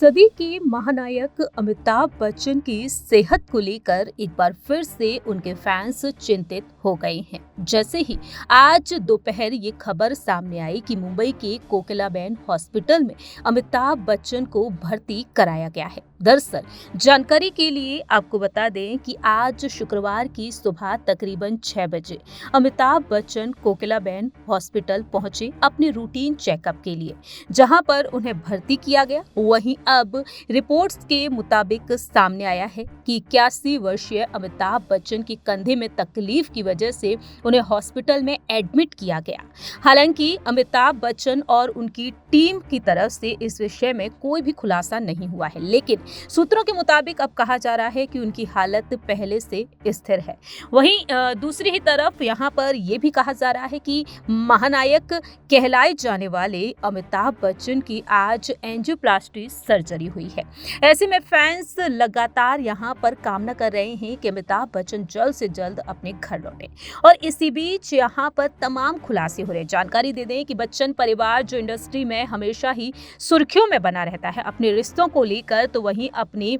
सदी के महानायक अमिताभ बच्चन की सेहत को लेकर एक बार फिर से उनके फैंस चिंतित हो गए हैं। जैसे ही आज दोपहर ये खबर सामने आई कि मुंबई के कोकिलाबेन हॉस्पिटल में अमिताभ बच्चन को भर्ती कराया गया है। दरअसल जानकारी के लिए आपको बता दें कि आज शुक्रवार की सुबह तकरीबन 6 बजे अमिताभ बच्चन कोकिलाबेन हॉस्पिटल पहुंचे अपने रूटीन चेकअप के लिए, जहां पर उन्हें भर्ती किया गया। वहीं अब रिपोर्ट्स के मुताबिक सामने आया है कि 81 वर्षीय अमिताभ बच्चन के कंधे में तकलीफ की वजह से उन्हें हॉस्पिटल में एडमिट किया गया। हालांकि अमिताभ बच्चन और उनकी टीम की तरफ से इस विषय में कोई भी खुलासा नहीं हुआ है, लेकिन सूत्रों के मुताबिक अब कहा जा रहा है कि उनकी हालत पहले से स्थिर है। वहीं दूसरी ही तरफ यहाँ पर यह भी कहा जा रहा है कि महानायक कहलाए जाने वाले अमिताभ बच्चन की आज एंजियोप्लास्टी सर्जरी हुई है। ऐसे में फैंस लगातार यहाँ पर कामना कर रहे हैं कि अमिताभ बच्चन जल्द से जल्द अपने घर लौटे। और इसी बीच यहाँ पर तमाम खुलासे हो रहे हैं। जानकारी दे दें कि बच्चन परिवार जो इंडस्ट्री में हमेशा ही सुर्खियों में बना रहता है अपने रिश्तों को लेकर, तो वहीं अपनी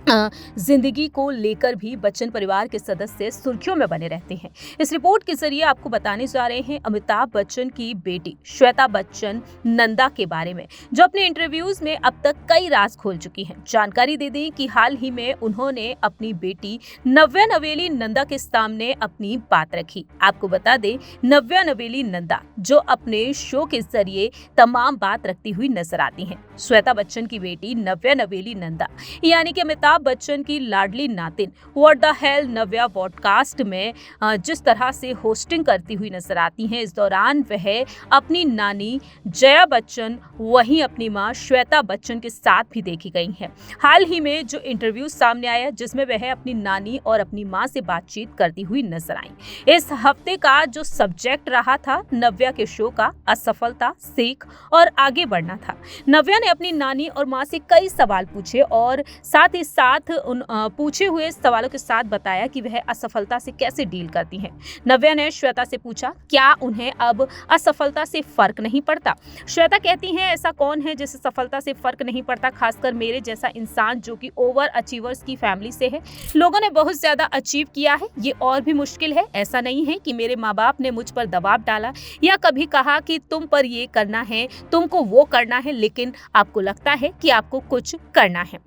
जिंदगी को लेकर भी बच्चन परिवार के सदस्य सुर्खियों में बने रहते हैं। इस रिपोर्ट के जरिए आपको बताने जा रहे हैं अमिताभ बच्चन की बेटी श्वेता बच्चन नंदा के बारे में, जो अपने इंटरव्यूज में अब तक कई राज खोल चुकी हैं। जानकारी दे दें कि हाल ही में उन्होंने अपनी बेटी नव्या नवेली नंदा के सामने अपनी बात रखी। आपको बता दें, नव्या नवेली नंदा जो अपने शो के जरिए तमाम बात रखती हुई नजर आती हैं। श्वेता बच्चन की बेटी नव्या नवेली नंदा यानी कि अमिताभ बच्चन की लाडली नातिन what the hell Navya podcast में जिस तरह से होस्टिंग करती हुई नजर आती हैं, इस दौरान वह अपनी नानी जया बच्चन वहीं अपनी मां श्वेता बच्चन के साथ भी देखी गई हैं। हाल ही में जो इंटरव्यू सामने आया जिसमें वह अपनी नानी और अपनी मां से बातचीत करती हुई नजर आई। इस हफ्ते का जो सब्जेक्ट रहा था नव्या के शो का, असफलता, सीख और आगे बढ़ना था। नव्या ने अपनी नानी और मां से कई सवाल पूछे और साथ ही साथ उन पूछे हुए सवालों के साथ बताया कि वह असफलता से कैसे डील करती हैं। नव्या ने श्वेता से पूछा, क्या उन्हें अब असफलता से फर्क नहीं पड़ता? श्वेता कहती हैं, ऐसा कौन है जिसे सफलता से फर्क नहीं पड़ता, खासकर मेरे जैसा इंसान जो कि ओवर अचीवर्स की फैमिली से है। लोगों ने बहुत ज्यादा अचीव किया है, ये और भी मुश्किल है। ऐसा नहीं है कि मेरे माँ बाप ने मुझ पर दबाव डाला या कभी कहा कि तुम पर ये करना है, तुमको वो करना है, लेकिन आपको लगता है कि आपको कुछ करना है।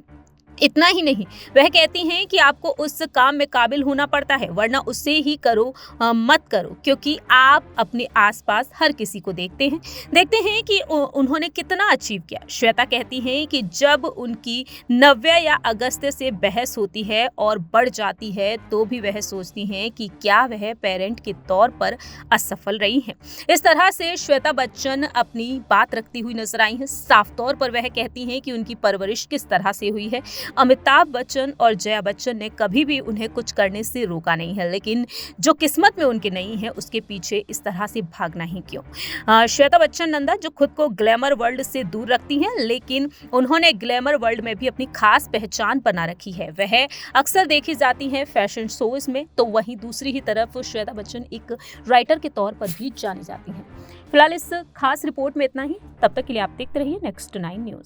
इतना ही नहीं, वह कहती हैं कि आपको उस काम में काबिल होना पड़ता है, वरना उसे ही करो मत करो, क्योंकि आप अपने आसपास हर किसी को देखते हैं कि उन्होंने कितना अचीव किया। श्वेता कहती हैं कि जब उनकी नव्या या अगस्त्य से बहस होती है और बढ़ जाती है तो भी वह सोचती हैं कि क्या वह पेरेंट के तौर पर असफल रही हैं। इस तरह से श्वेता बच्चन अपनी बात रखती हुई नजर आई हैं। साफ तौर पर वह कहती हैं कि उनकी परवरिश किस तरह से हुई है। अमिताभ बच्चन और जया बच्चन ने कभी भी उन्हें कुछ करने से रोका नहीं है, लेकिन जो किस्मत में उनके नहीं है उसके पीछे इस तरह से भागना ही क्यों। श्वेता बच्चन नंदा जो खुद को ग्लैमर वर्ल्ड से दूर रखती हैं, लेकिन उन्होंने ग्लैमर वर्ल्ड में भी अपनी खास पहचान बना रखी है। वह अक्सर देखी जाती हैं फैशन शोज में, तो वहीं दूसरी ही तरफ श्वेता बच्चन एक राइटर के तौर पर भी जानी जाती हैं। फिलहाल इस खास रिपोर्ट में इतना ही। तब तक के लिए आप देखते रहिए नेक्स्ट 9 न्यूज।